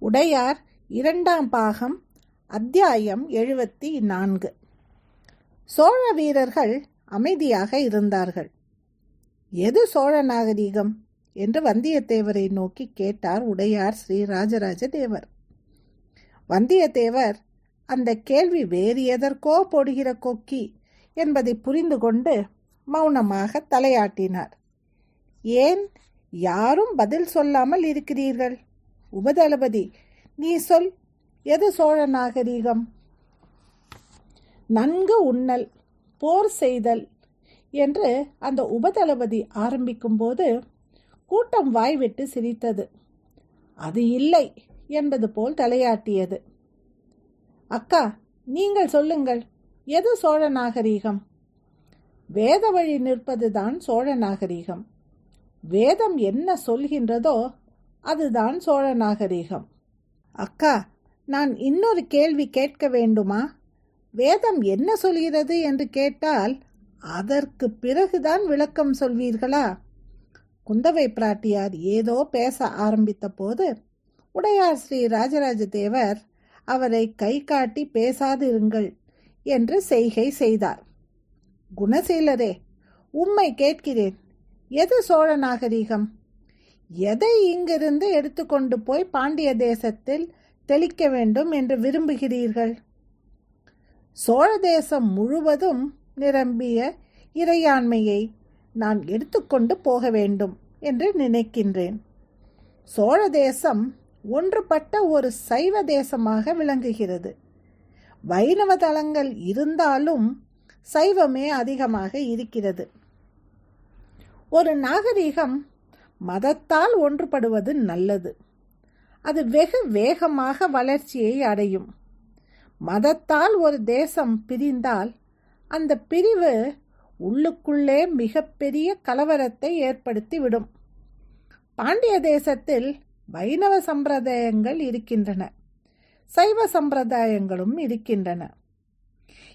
உடையார் இரண்டாம் பாகம் அத்தியாயம் 74. சோழ வீரர்கள் அமைதியாக இருந்தார்கள். எது சோழ நாகரீகம் என்று வந்தியத்தேவரை நோக்கி கேட்டார் உடையார் ஸ்ரீ ராஜராஜ தேவர். வந்தியத்தேவர் அந்த கேள்வி வேறு எதற்கோ போடுகிற கொக்கி என்பதை புரிந்து கொண்டு மௌனமாக தலையாட்டினார். ஏன் யாரும் பதில் சொல்லாமல் இருக்கிறீர்கள்? உபதளபதி, நீ சொல், எது சோழ நாகரீகம்? நன்கு உண்ணல், போர் செய்தல் என்று அந்த உபதளபதி ஆரம்பிக்கும்போது கூட்டம் வாய்விட்டு சிரித்தது. அது இல்லை என்பது போல் தலையாட்டியது. அக்கா, நீங்கள் சொல்லுங்கள், எது சோழ நாகரீகம்? வேத வழி நிற்பதுதான் சோழ நாகரீகம். வேதம் என்ன சொல்கின்றதோ அதுதான் சோழ நாகரீகம். அக்கா, நான் இன்னொரு கேள்வி கேட்க வேண்டுமா? வேதம் என்ன சொல்கிறது என்று கேட்டால் அதற்கு பிறகுதான் விளக்கம் சொல்வீர்களா? குந்தவை பிராட்டியார் ஏதோ பேச ஆரம்பித்த போது உடையார் ஸ்ரீ ராஜராஜ தேவர் அவரை கை காட்டி பேசாதிருங்கள் என்று செய்கை செய்தார். குணசீலரே, உம்மை கேட்கிறேன், எது சோழ நாகரீகம்? எதை இங்கிருந்து எடுத்துக்கொண்டு போய் பாண்டிய தேசத்தில் தெளிக்க வேண்டும் என்று விரும்புகிறீர்கள்? சோழ தேசம் முழுவதும் நிரம்பிய இறையாண்மையை நான் எடுத்துக்கொண்டு போக வேண்டும் என்று நினைக்கின்றேன். சோழ தேசம் ஒன்றுபட்ட ஒரு சைவ தேசமாக விளங்குகிறது. வைணவ தலங்கள் இருந்தாலும் சைவமே அதிகமாக இருக்கிறது. ஒரு நாகரீகம் மதத்தால் ஒன்றுபடுவது நல்லது. அது வெகு வேகமாக வளர்ச்சியை அடையும். மதத்தால் ஒரு தேசம் பிரிந்தால் அந்த பிரிவு உள்ளுக்குள்ளே மிகப்பெரிய கலவரத்தை ஏற்படுத்திவிடும். பாண்டிய தேசத்தில் வைணவ சம்பிரதாயங்கள் இருக்கின்றன, சைவ சம்பிரதாயங்களும் இருக்கின்றன.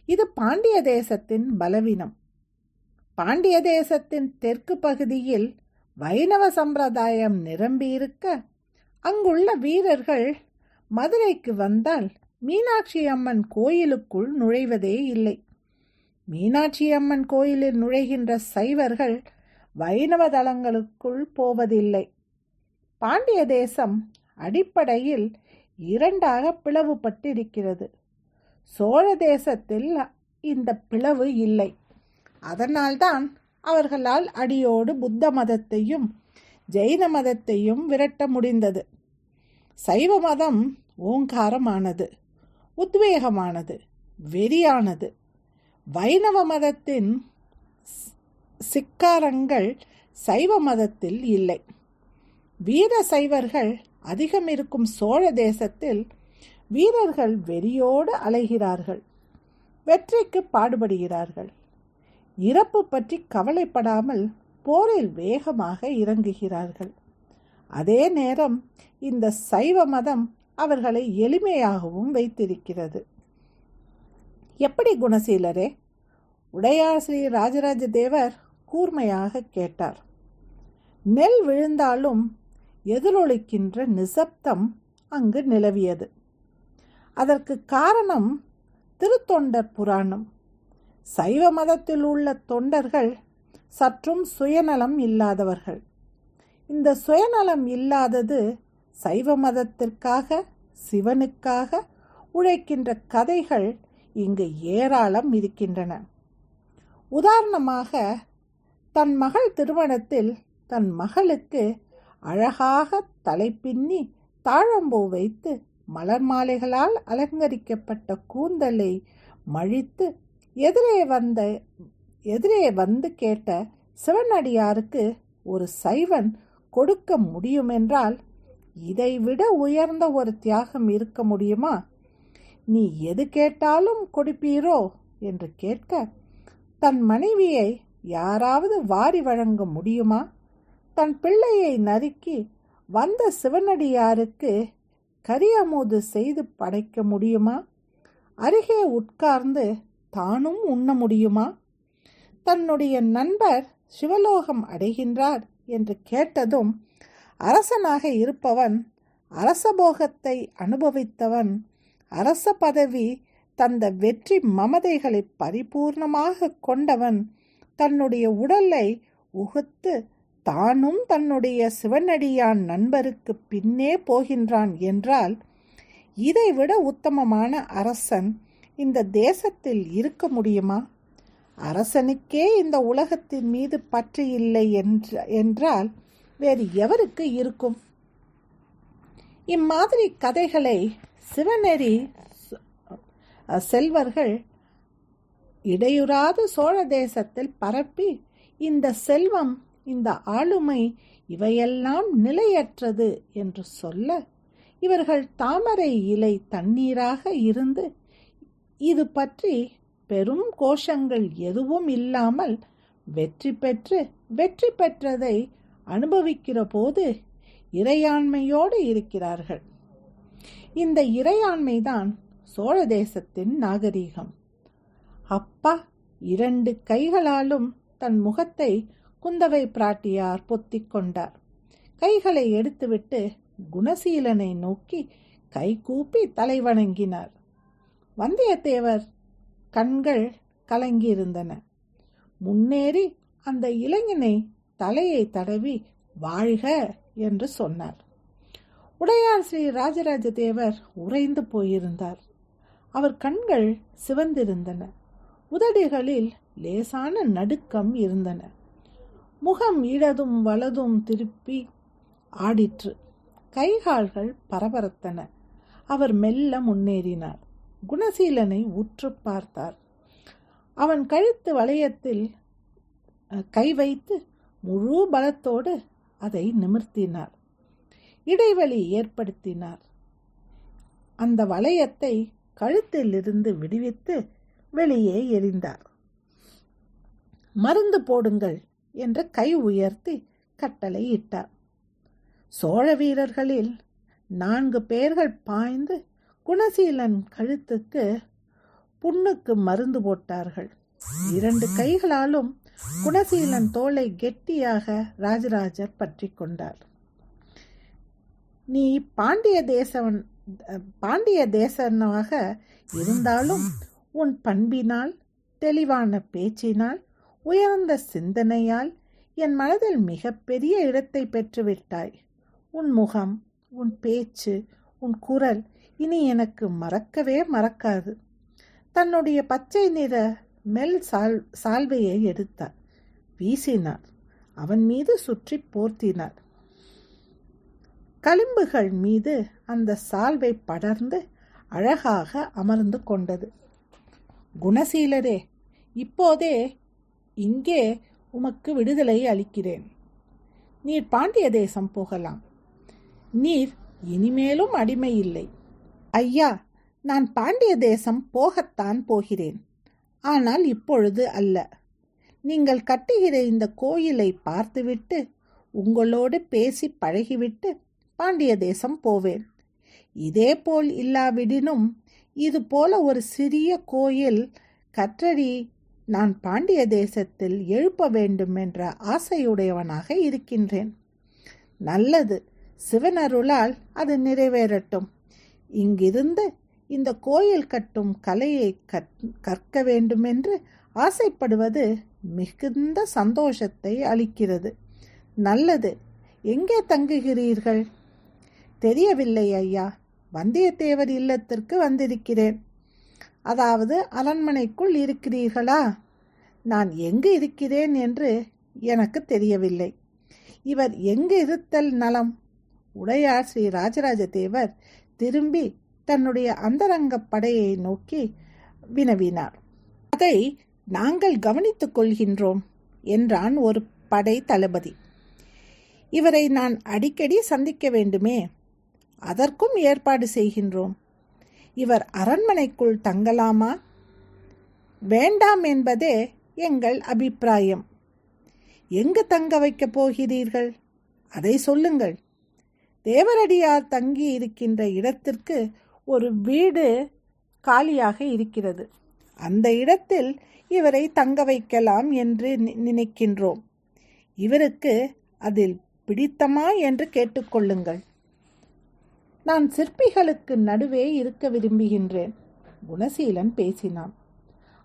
இது பாண்டிய தேசத்தின் பலவீனம். பாண்டிய தேசத்தின் தெற்கு பகுதியில் வைணவ சம்பிரதாயம் நிரம்பியிருக்க அங்குள்ள வீரர்கள் மதுரைக்கு வந்தால் மீனாட்சி அம்மன் கோயிலுக்குள் நுழைவதே இல்லை. மீனாட்சி அம்மன் கோயிலில் நுழைகின்ற சைவர்கள் வைணவ தலங்களுக்குள் போவதில்லை. பாண்டிய தேசம் அடிப்படையில் இரண்டாக பிளவுபட்டிருக்கிறது. சோழ தேசத்தில் இந்த பிளவு இல்லை. அதனால்தான் அவர்களால் அடியோடு புத்த மதத்தையும் ஜெயின மதத்தையும் விரட்ட முடிந்தது. சைவ மதம் ஓங்காரமானது, உத்வேகமானது, வெறியானது. வைணவ மதத்தின் சிக்காரங்கள் சைவ மதத்தில் இல்லை. வீர சைவர்கள் அதிகம் இருக்கும் சோழ தேசத்தில் வீரர்கள் வெறியோடு அலைகிறார்கள், வெற்றிக்கு பாடுபடுகிறார்கள். இறப்பு பற்றி கவலைப்படாமல் போரில் வேகமாக இறங்குகிறார்கள். அதே நேரம் இந்த சைவ மதம் அவர்களை எளிமையாகவும் வைத்திருக்கிறது. எப்படி குணசீலரே? உடையார் ஸ்ரீ ராஜராஜ தேவர் கூர்மையாக கேட்டார். நெல் விழுந்தாலும் எதிரொலிக்கின்ற நிசப்தம் அங்கு நிலவியது. அதற்கு காரணம் திருத்தொண்டர் புராணம். சைவ மதத்தில் உள்ள தொண்டர்கள் சற்றும் சுயநலம் இல்லாதவர்கள். இந்த சுயநலம் இல்லாதது சைவ மதத்திற்காக, சிவனுக்காக உழைக்கின்ற கதைகள் இங்கு ஏராளம் இருக்கின்றன. உதாரணமாக, தன் மகள் திருமணத்தில் தன் மகளுக்கு அழகாக தலைப்பின்னி தாழம்பூ வைத்து மலர் மாலைகளால் அலங்கரிக்கப்பட்ட கூந்தலை மழித்து எதிரே வந்து கேட்ட சிவனடியாருக்கு ஒரு சைவன் கொடுக்க முடியுமென்றால் இதைவிட உயர்ந்த ஒரு தியாகம் இருக்க முடியுமா? நீ எது கேட்டாலும் கொடுப்பீரோ என்று கேட்க, தன் மனைவியை யாராவது வாரி வழங்க முடியுமா? தன் பிள்ளையை நறுக்கி வந்த சிவனடியாருக்கு கரியமுது செய்து படைக்க முடியுமா? அருகே உட்கார்ந்து தானும் உண்ண முடியுமா? தன்னுடைய நண்பர் சிவலோகம் அடைகின்றார் என்று கேட்டதும் அரசனாக இருப்பவன் அரசபோகத்தை அனுபவித்தவன் அரச பதவி தந்த வெற்றி மமதைகளை பரிபூர்ணமாக கொண்டவன் தன்னுடைய உடலை உகுத்து தானும் தன்னுடைய சிவனடியான் நண்பருக்கு பின்னே போகின்றான் என்றால் இதைவிட உத்தமமான அரசன் இந்த தேசத்தில் இருக்க முடியுமா? அரசனுக்கே இந்த உலகத்தின் மீது பற்று இல்லை என்றால் வேறு எவருக்கு இருக்கும்? இம்மாதிரி கதைகளை சிவநெறி செல்வர்கள் இடையுறாது சோழ தேசத்தில் பரப்பி இந்த செல்வம், இந்த ஆளுமை இவையெல்லாம் நிலையற்றது என்று சொல்ல, இவர்கள் தாமரை இலை தண்ணீராக இருந்து இது பற்றி பெரும் கோஷங்கள் எதுவும் இல்லாமல் வெற்றி பெற்றதை அனுபவிக்கிற போது இறையாண்மையோடு இருக்கிறார்கள். இந்த இறையாண்மைதான் சோழ தேசத்தின் நாகரீகம். அப்பா 2 கைகளாலும் தன் முகத்தை குந்தவை பிராட்டியார் பொத்திக் கொண்டார். கைகளை எடுத்துவிட்டு குணசீலனை நோக்கி கை கூப்பி தலை வணங்கினார். வந்தியத்தேவர் கண்கள் கலங்கியிருந்தன. முன்னேறி அந்த இளைஞனை தலையை தடவி வாழ்க என்று சொன்னார். உடையார் ஸ்ரீ ராஜராஜ தேவர் உறைந்து போயிருந்தார். அவர் கண்கள் சிவந்திருந்தன. உதடுகளில் லேசான நடுக்கம் இருந்தன. முகம் இடதும் வலதும் திருப்பி ஆடிற்று. கைகால்கள் பரபரத்தன. அவர் மெல்ல முன்னேறினார். குணசீலனை உற்று பார்த்தார். அவன் கழுத்து வளையத்தில் கை வைத்து முழு பலத்தோடு அதை நிமிர்த்தினார். இடைவெளி ஏற்படுத்தினார். அந்த வளையத்தை கழுத்திலிருந்து விடுவித்து வெளியே எறிந்தார். மருந்து போடுங்கள் என்று கை உயர்த்தி கட்டளை இட்டார். சோழ வீரர்களில் 4 பேர்கள் பாய்ந்து குணசீலன் கழுத்துக்கு புண்ணுக்கு மருந்து போட்டார்கள். 2 கைகளாலும் குணசீலன் தோளை கெட்டியாக ராஜராஜர் பற்றி கொண்டார். நீ பாண்டிய தேசனாக இருந்தாலும் உன் பண்பினால், தெளிவான பேச்சினால், உயர்ந்த சிந்தனையால் என் மனதில் மிகப்பெரிய இடத்தை பெற்றுவிட்டாய். உன் முகம், உன் பேச்சு, உன் குரல் இனி எனக்கு மறக்கவே மறக்காது. தன்னுடைய பச்சை நிற மெல் சால்வையை எடுத்தார். வீசினார். அவன் மீது சுற்றி போர்த்தினார். களிம்புகள் மீது அந்த சால்வை படர்ந்து அழகாக அமர்ந்து கொண்டது. குணசீலரே, இப்போதே இங்கே உமக்கு விடுதலை அளிக்கிறேன். நீர் பாண்டிய தேசம் போகலாம். நீர் இனிமேலும் அடிமை இல்லை. ஐயா, நான் பாண்டிய தேசம் போகத்தான் போகிறேன். ஆனால் இப்பொழுது அல்ல. நீங்கள் கட்டுகிற இந்த கோயிலை பார்த்துவிட்டு உங்களோடு பேசி பழகிவிட்டு பாண்டிய தேசம் போவேன். இதேபோல் இல்லாவிடினும் இது போல ஒரு சிறிய கோயில் கற்றடி நான் பாண்டிய தேசத்தில் எழுப்ப வேண்டும் என்ற ஆசையுடையவனாக இருக்கின்றேன். நல்லது, சிவனருளால் அது நிறைவேறட்டும். இங்கிருந்து இந்த கோயில் கட்டும் கலையை கற்க வேண்டுமென்று ஆசைப்படுவது மிகுந்த சந்தோஷத்தை அளிக்கிறது. நல்லது, எங்கே தங்குகிறீர்கள்? தெரியவில்லை ஐயா. வந்தியத்தேவர் இல்லத்திற்கு வந்திருக்கிறேன். அதாவது அரண்மனைக்குள் இருக்கிறீர்களா? நான் எங்கு இருக்கிறேன் என்று எனக்கு தெரியவில்லை. இவர் எங்கு இருத்தல் நலம்? உடையார் ஸ்ரீ ராஜராஜ தேவர் திரும்பி தன்னுடைய அந்தரங்க படையை நோக்கி வினவினார். அதை நாங்கள் கவனித்துக் கொள்கின்றோம் என்றான் ஒரு படை தளபதி. இவரை நான் அடிக்கடி சந்திக்க வேண்டுமே, அதற்கும் ஏற்பாடு செய்கின்றோம். இவர் அரண்மனைக்குள் தங்கலாமா? வேண்டாம் என்பதே எங்கள் அபிப்பிராயம். எங்கு தங்க வைக்கப் போகிறீர்கள்? அதை சொல்லுங்கள். தேவரடியார் தங்கி இருக்கின்ற இடத்திற்கு ஒரு வீடு காலியாக இருக்கிறது. அந்த இடத்தில் இவரை தங்க வைக்கலாம் என்று நினைக்கின்றோம். இவருக்கு அதில் பிடித்தமா என்று கேட்டுக்கொள்ளுங்கள். நான் சிற்பிகளுக்கு நடுவே இருக்க விரும்புகின்றேன். குணசீலன் பேசினான்.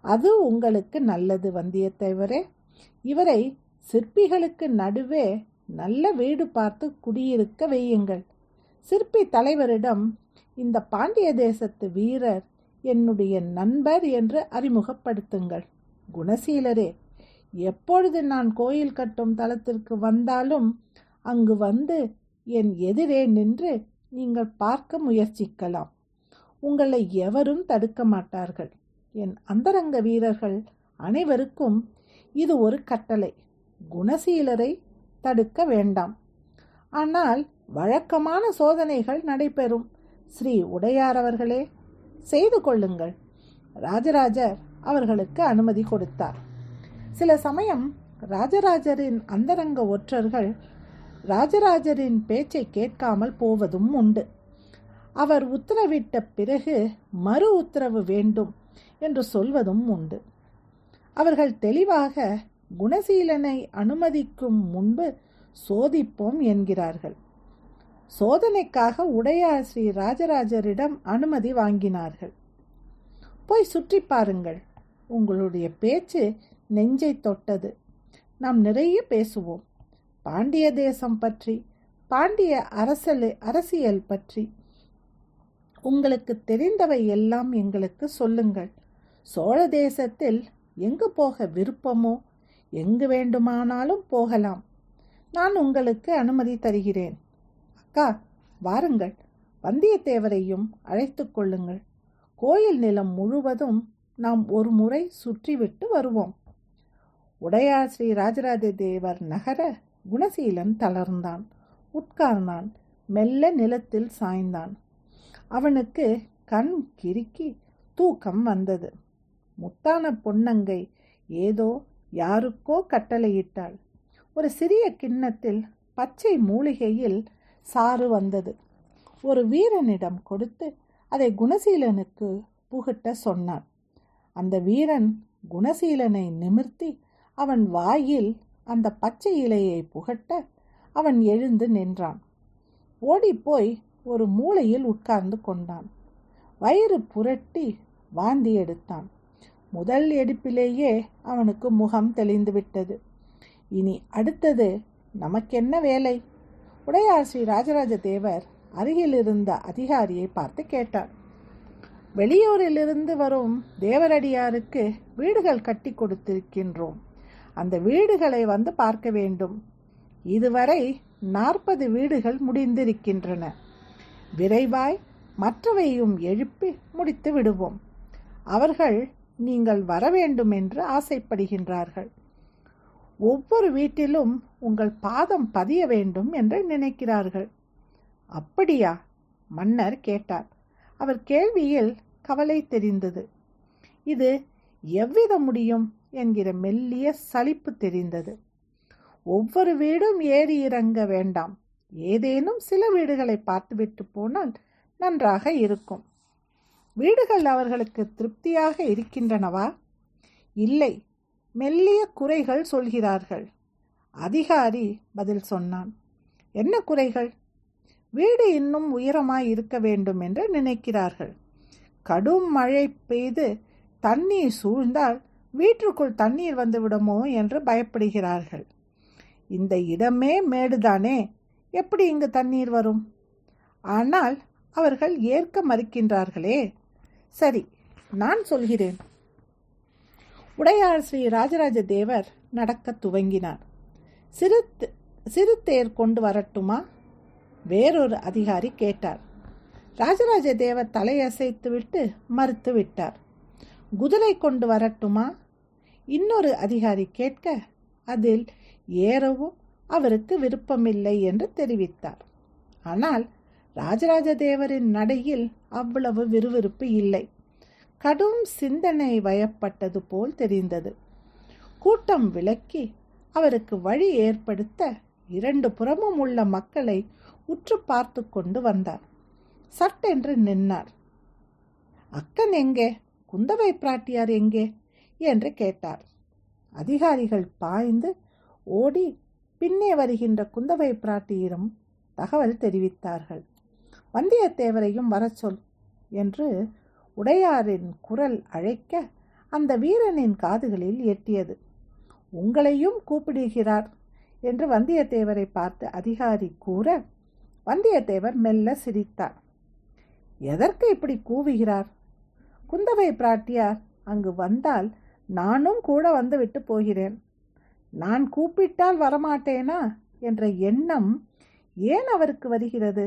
அது உங்களுக்கு நல்லது வந்தியத்தேவரே. இவரை சிற்பிகளுக்கு நடுவே நல்ல வீடு பார்த்து குடியிருக்க வையுங்கள். சிற்பி தலைவரிடம் இந்த பாண்டிய தேசத்து வீரர் என்னுடைய நண்பர் என்று அறிமுகப்படுத்துங்கள். குணசீலரே, எப்பொழுது நான் கோயில் கட்டும் தளத்திற்கு வந்தாலும் அங்கு வந்து என் எதிரே நின்று நீங்கள் பார்க்க முயற்சிக்கலாம். உங்களை எவரும் தடுக்க மாட்டார்கள். என் அந்தரங்க வீரர்கள் அனைவருக்கும் இது ஒரு கட்டளை. குணசீலரை தடுக்க வேண்டாம். ஆனால் வழக்கமான சோதனைகள் நடைபெறும். ஸ்ரீ உடையார் அவர்களே, செய்து கொள்ளுங்கள். ராஜராஜர் அவர்களுக்கு அனுமதி கொடுத்தார். சில சமயம் ராஜராஜரின் அந்தரங்க ஒற்றர்கள் ராஜராஜரின் பேச்சை கேட்காமல் போவதும் உண்டு. அவர் உத்தரவிட்ட பிறகு மறு உத்தரவு வேண்டும் என்று சொல்வதும் உண்டு. அவர்கள் தெளிவாக குணசீலனை அனுமதிக்கும் முன்பு சோதிப்போம் என்கிறார்கள். சோதனைக்காக உடையார் ஸ்ரீ ராஜராஜரிடம் அனுமதி வாங்கினார்கள். போய் சுற்றி பாருங்கள். உங்களுடைய பேச்சு நெஞ்சை தொட்டது. நாம் நிறைய பேசுவோம். பாண்டிய தேசம் பற்றி, பாண்டிய அரசியல் பற்றி உங்களுக்கு தெரிந்தவை எல்லாம் எங்களுக்கு சொல்லுங்கள். சோழ தேசத்தில் எங்கு போக விருப்பமோ எங்கு வேண்டுமானாலும் போகலாம். நான் உங்களுக்கு அனுமதி தருகிறேன். அக்கா, வாருங்கள். வந்தியத்தேவரையும் அழைத்து கொள்ளுங்கள். கோயில் நிலம் முழுவதும் நாம் ஒரு முறை சுற்றிவிட்டு வருவோம். உடையார் ஸ்ரீ ராஜராஜ தேவர் நகர குணசீலன் தளர்ந்தான், உட்கார்ந்தான், மெல்ல நிலத்தில் சாய்ந்தான். அவனுக்கு கண் கிறுக்கி தூக்கம் வந்தது. முத்தான பொன்னங்கை ஏதோ யாருக்கோ கட்டளையிட்டாள். ஒரு சிறிய கிண்ணத்தில் பச்சை மூலிகையில் சாறு வந்தது. ஒரு வீரனிடம் கொடுத்து அதை குணசீலனுக்கு புகட்ட சொன்னான். அந்த வீரன் குணசீலனை நிமிர்த்தி அவன் வாயில் அந்த பச்சை இலையை புகட்ட அவன் எழுந்து நின்றான். ஓடிப்போய் ஒரு மூலையில் உட்கார்ந்து கொண்டான். வயிறு புரட்டி வாந்தி எடுத்தான். முதல் எடுப்பிலேயே அவனுக்கு முகம் தெளிந்து விட்டது. இனி அடுத்தது நமக்கென்ன வேலை? உடையார் ஸ்ரீ ராஜராஜ தேவர் அருகில் இருந்த அதிகாரியை பார்த்து கேட்டார். வெளியூரிலிருந்து வரும் தேவரடியாருக்கு வீடுகள் கட்டி கொடுத்திருக்கின்றோம். அந்த வீடுகளை வந்து பார்க்க வேண்டும். இதுவரை 40 வீடுகள் முடிந்திருக்கின்றன. விரைவாய் மற்றவையும் எழுப்பி முடித்து விடுவோம். அவர்கள் நீங்கள் வர வேண்டும் என்று ஆசைப்படுகின்றார்கள். ஒவ்வொரு வீட்டிலும் உங்கள் பாதம் பதிய வேண்டும் என்று நினைக்கிறார்கள். அப்படியா? மன்னர் கேட்டார். அவர் கேள்வியில் கவலை தெரிந்தது. இது எவ்வித முடியும் என்கிற மெல்லிய சலிப்பு தெரிந்தது. ஒவ்வொரு வீடும் ஏறி இறங்க வேண்டாம். ஏதேனும் சில வீடுகளை பார்த்துவிட்டு போனால் நன்றாக இருக்கும். வீடுகள் அவர்களுக்கு திருப்தியாக இருக்கின்றனவா? இல்லை, மெல்லிய குறைகள் சொல்கிறார்கள். அதிகாரி பதில் சொன்னான். என்ன குறைகள்? வீடு இன்னும் உயரமாய் இருக்க வேண்டும் என்று நினைக்கிறார்கள். கடும் மழை பெய்து தண்ணீர் சூழ்ந்தால் வீட்டுக்குள் தண்ணீர் வந்துவிடுமோ என்று பயப்படுகிறார்கள். இந்த இடமே மேடுதானே, எப்படி இங்கு தண்ணீர் வரும்? ஆனால் அவர்கள் ஏற்க மறுக்கின்றார்களே. சரி, நான் சொல்கிறேன். உடையார் ஸ்ரீ ராஜராஜ தேவர் நடக்க துவங்கினார். சிறு தேர் கொண்டு வரட்டுமா? வேறொரு அதிகாரி கேட்டார். ராஜராஜ தேவர் தலையசைத்துவிட்டு மறுத்து விட்டார். குதிரை கொண்டு வரட்டுமா? இன்னொரு அதிகாரி கேட்க அதில் ஏறவும் அவருக்கு விருப்பமில்லை என்று தெரிவித்தார். ஆனால் ராஜராஜ தேவரின் நடையில் அவ்வளவு விறுவிறுப்பு இல்லை. கடும் சிந்தனை வயப்பட்டது போல் தெரிந்தது. கூட்டம் விலக்கி அவருக்கு வழி ஏற்படுத்த 2 புறமும் உள்ள மக்களை உற்று பார்த்து கொண்டு வந்தார். சட்டென்று நின்னார். அக்கன் எங்கே? குந்தவை பிராட்டியார் எங்கே என்று கேட்டார். அதிகாரிகள் பாய்ந்து ஓடி பின்னே வருகின்ற குந்தவை பிராட்டியிடம் தகவல் தெரிவித்தார்கள். வந்தியத்தேவரையும் வரச் சொல் என்று உடையாரின் குரல் அழைக்க அந்த வீரனின் காதுகளில் எட்டியது. உங்களையும் கூப்பிடுகிறார் என்று வந்தியத்தேவரை பார்த்து அதிகாரி கூற, வந்தியத்தேவர் மெல்ல சிரித்தார். எதற்கு இப்படி கூவுகிறார்? குந்தவை பிராட்டியார் அங்கு வந்தால் நானும் கூட வந்துவிட்டு போகிறேன். நான் கூப்பிட்டால் வரமாட்டேனா என்ற எண்ணம் ஏன் அவருக்கு வருகிறது?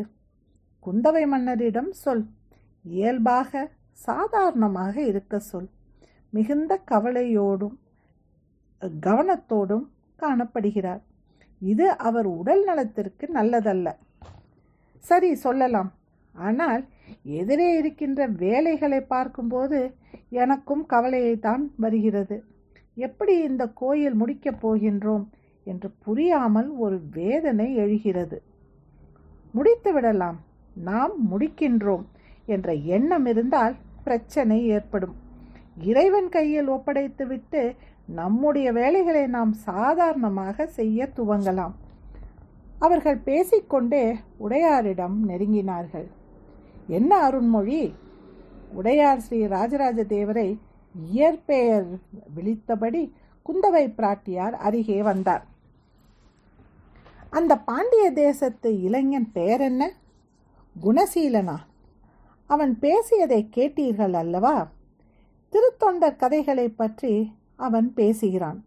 குந்தவை மன்னரிடம் சொல், இயல்பாக சாதாரணமாக இருக்க சொல். மிகுந்த கவலையோடும் கவனத்தோடும் காணப்படுகிறார். இது அவர் உடல் நலத்திற்கு நல்லதல்ல. சரி, சொல்லலாம். ஆனால் எதிரே இருக்கின்ற வேலைகளை பார்க்கும்போது எனக்கும் கவலையைத்தான் வருகிறது. எப்படி இந்த கோயில் முடிக்கப் போகின்றோம் என்று புரியாமல் ஒரு வேதனை எழுகிறது. முடித்து விடலாம், நாம் முடிக்கின்றோம் என்ற எண்ணம் இருந்தால் பிரச்சனை ஏற்படும். இறைவன் கையில் ஒப்படைத்துவிட்டு நம்முடைய வேலைகளை நாம் சாதாரணமாக செய்ய துவங்கலாம். அவர்கள் பேசிக்கொண்டே உடையாரிடம் நெருங்கினார்கள். என்ன அருண்மொழி? உடையார் ஸ்ரீ ராஜராஜ தேவரை இயற்பெயர் விழித்தபடி குந்தவை பிராட்டியார் அருகே வந்தார். அந்த பாண்டிய தேசத்து இளைஞன் பெயர் என்ன? குணசீலனா? அவன் பேசியதை கேட்டீர்கள் அல்லவா? திருத்தொண்டர் கதைகளை பற்றி அவன் பேசுகிறான்.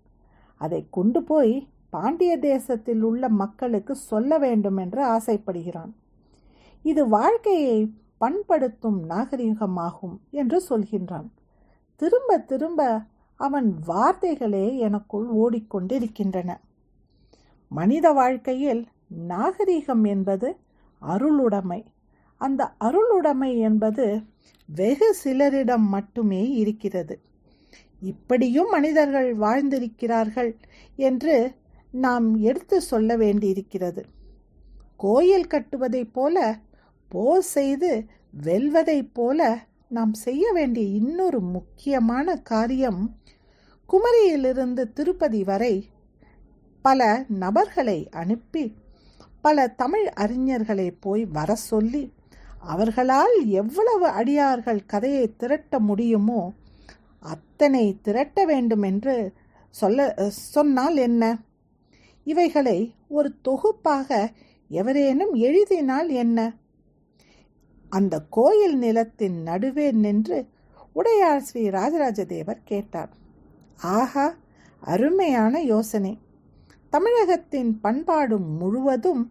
அதை கொண்டு போய் பாண்டிய தேசத்தில் உள்ள மக்களுக்கு சொல்ல வேண்டும் என்று ஆசைப்படுகிறான். இது வாழ்க்கையை பண்படுத்தும் நாகரிகமாகும் என்று சொல்கின்றான். திரும்ப திரும்ப அவன் வார்த்தைகளே எனக்குள் ஓடிக்கொண்டிருக்கின்றன. மனித வாழ்க்கையில் நாகரிகம் என்பது அருளுடைமை. அந்த அருளுடைமை என்பது வெகு சிலரிடம் மட்டுமே இருக்கிறது. இப்படியும் மனிதர்கள் வாழ்ந்திருக்கிறார்கள் என்று நாம் எடுத்து சொல்ல வேண்டியிருக்கிறது. கோயில் கட்டுவதைப் போல, போர் செய்து வெல்வதைப் போல நாம் செய்ய வேண்டிய இன்னொரு முக்கியமான காரியம், குமரியிலிருந்து திருப்பதி வரை பல நபர்களை அனுப்பி பல தமிழ் அறிஞர்களை போய் வர சொல்லி அவர்களால் எவ்வளவு அடியார்கள் கதையை திரட்ட முடியுமோ அத்தனை திரட்ட வேண்டும் என்று சொன்னால் என்ன? இவைகளை ஒரு தொகுப்பாக எவரேனும் எழுதினால் என்ன? அந்த கோயில் நிலத்தின் நடுவே நின்று உடையார் ஸ்ரீ ராஜராஜ தேவர் கேட்டார். ஆஹா, அருமையான யோசனை! தமிழகத்தின் பண்பாடு முழுவதும்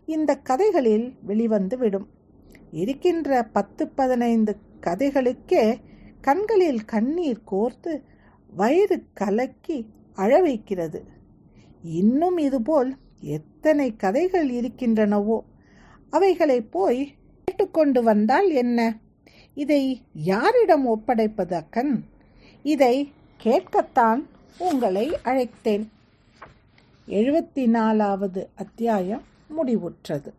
இந்த கதைகளில் வெளிவந்து விடும். இருக்கின்ற 10-15 கதைகளுக்கே கண்களில் கண்ணீர் கோர்த்து வயிறு கலக்கி அழ வைக்கிறது. இன்னும் இதுபோல் எத்தனை கதைகள் இருக்கின்றனவோ அவைகளை போய் கேட்டுக்கொண்டு வந்தால் என்ன? இதை யாரிடம் ஒப்படைப்பது அக்கன்? இதை கேட்கத்தான் உங்களை அழைத்தேன். 74வது அத்தியாயம் முடிவுற்றது.